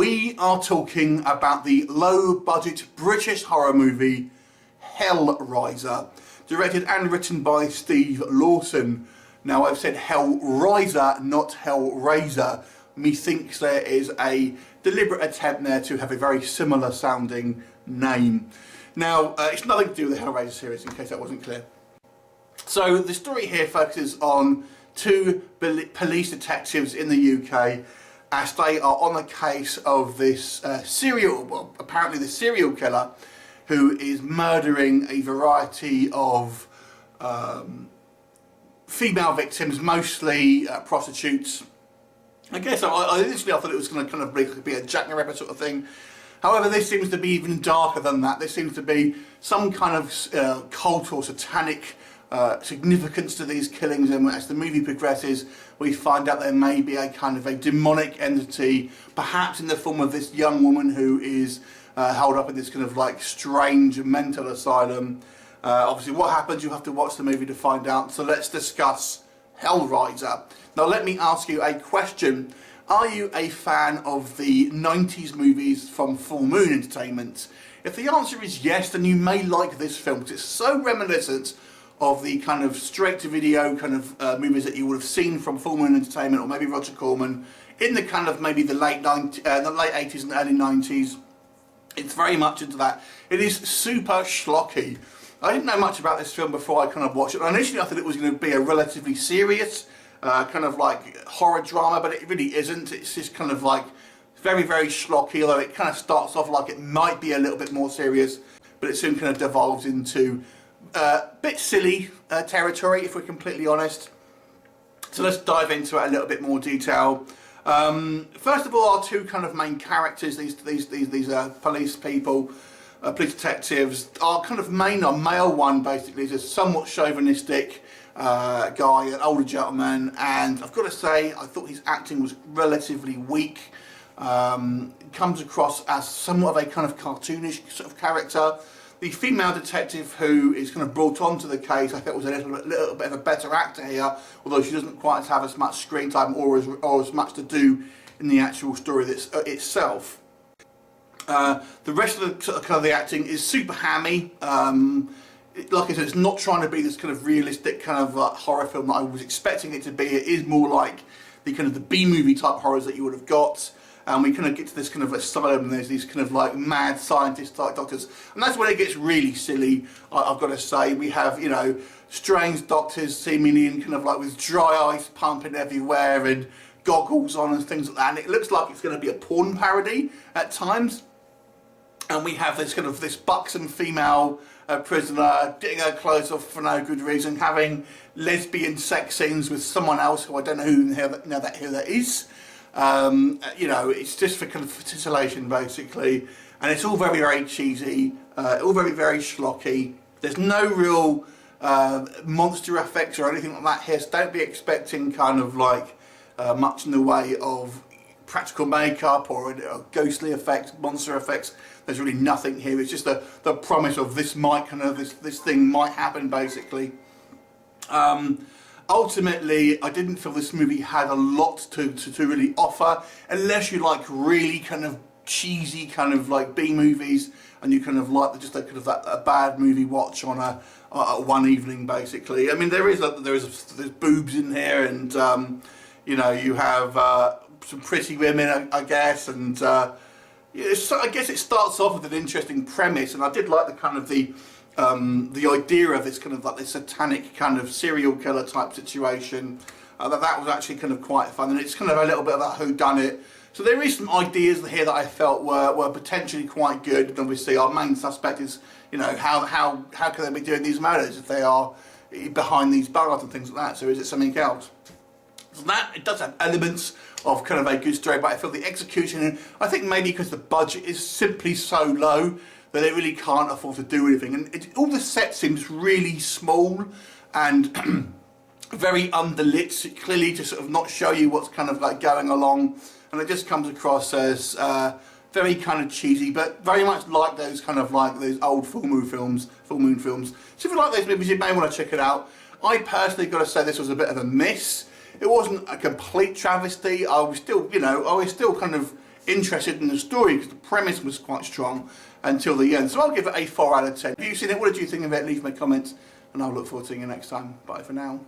we are talking about the low-budget British horror movie HELLRISER, directed and written by Steve Lawson. Now, I've said HELLRISER, not HELLRAISER. Methinks there is a deliberate attempt there to have a very similar sounding name. Now, it's nothing to do with the HELLRISER series, in case that wasn't clear. So, the story here focuses on two police detectives in the UK as they are on the case of this apparently the serial killer who is murdering a variety of female victims, mostly prostitutes. I guess initially I thought it was going to kind of be a Jack the Ripper sort of thing. However, this seems to be even darker than that. There seems to be some kind of cult or satanic significance to these killings, and as the movie progresses we find out there may be a kind of a demonic entity, perhaps in the form of this young woman who is held up in this kind of like strange mental asylum. Obviously what happens, you have to watch the movie to find out, so let's discuss HELLRISER. Now let me ask you a question. Are you a fan of the 90s movies from Full Moon Entertainment? If the answer is yes, then you may like this film because it's so reminiscent of the kind of straight-to-video kind of movies that you would have seen from Full Moon Entertainment or maybe Roger Corman in the kind of maybe the late 80s and early 90s. It's very much into that. It is super schlocky. I didn't know much about this film before I kind of watched it. Initially I thought it was going to be a relatively serious kind of like horror drama, but it really isn't. It's just kind of like very, very schlocky, although it kind of starts off like it might be a little bit more serious, but it soon kind of devolves into bit silly territory, if we're completely honest. So let's dive into it a little bit more detail. First of all, our two kind of main characters, these police people, police detectives, our male one basically is a somewhat chauvinistic guy, an older gentleman, and I've got to say I thought his acting was relatively weak. Comes across as somewhat of a kind of cartoonish sort of character. The female detective who is kind of brought onto the case, I thought was a little bit of a better actor here, although she doesn't quite have as much screen time or as much to do in the actual story itself. The rest of the kind of the acting is super hammy. Like I said, it's not trying to be this kind of realistic kind of horror film that I was expecting it to be. It is more like the kind of the B-movie type horrors that you would have got. And we kind of get to this kind of asylum, and there's these kind of like mad scientist type doctors, and that's when it gets really silly. I've got to say, we have, you know, strange doctors seemingly in kind of like with dry ice pumping everywhere and goggles on and things like that, and it looks like it's going to be a porn parody at times. And we have this kind of this buxom female prisoner getting her clothes off for no good reason, having lesbian sex scenes with someone else who I don't know who that is. You know, it's just for kind of titillation basically, and it's all very, very cheesy, all very, very schlocky. There's no real monster effects or anything like that here, so don't be expecting kind of like much in the way of practical makeup or ghostly effects, monster effects. There's really nothing here. It's just the promise of this thing might happen basically. Ultimately, I didn't feel this movie had a lot to really offer, unless you like really kind of cheesy kind of like B movies, and you kind of like just a kind of a bad movie watch on a one evening basically. I mean, there's boobs in here, and you know, you have some pretty women, I guess, and so I guess it starts off with an interesting premise, and I did like the kind of the idea of this kind of like this satanic kind of serial killer type situation. That was actually kind of quite fun, and it's kind of a little bit about whodunit. So there is some ideas here that I felt were potentially quite good. And obviously our main suspect is, you know, how can they be doing these murders if they are behind these bars and things like that? So is it something else? So that, it does have elements of kind of a good story, but I feel the execution, I think maybe because the budget is simply so low that they really can't afford to do anything, and all the set seems really small and very underlit, clearly to sort of not show you what's kind of like going along, and it just comes across as very kind of cheesy, but very much like those kind of like those old full moon films. So if you like those movies, you may want to check it out. I personally got to say this was a bit of a miss. It wasn't a complete travesty. I was still, you know, kind of interested in the story because the premise was quite strong until the end. So I'll give it a 4 out of 10. If you've seen it, what did you think of it? Leave me comments and I'll look forward to seeing you next time. Bye for now.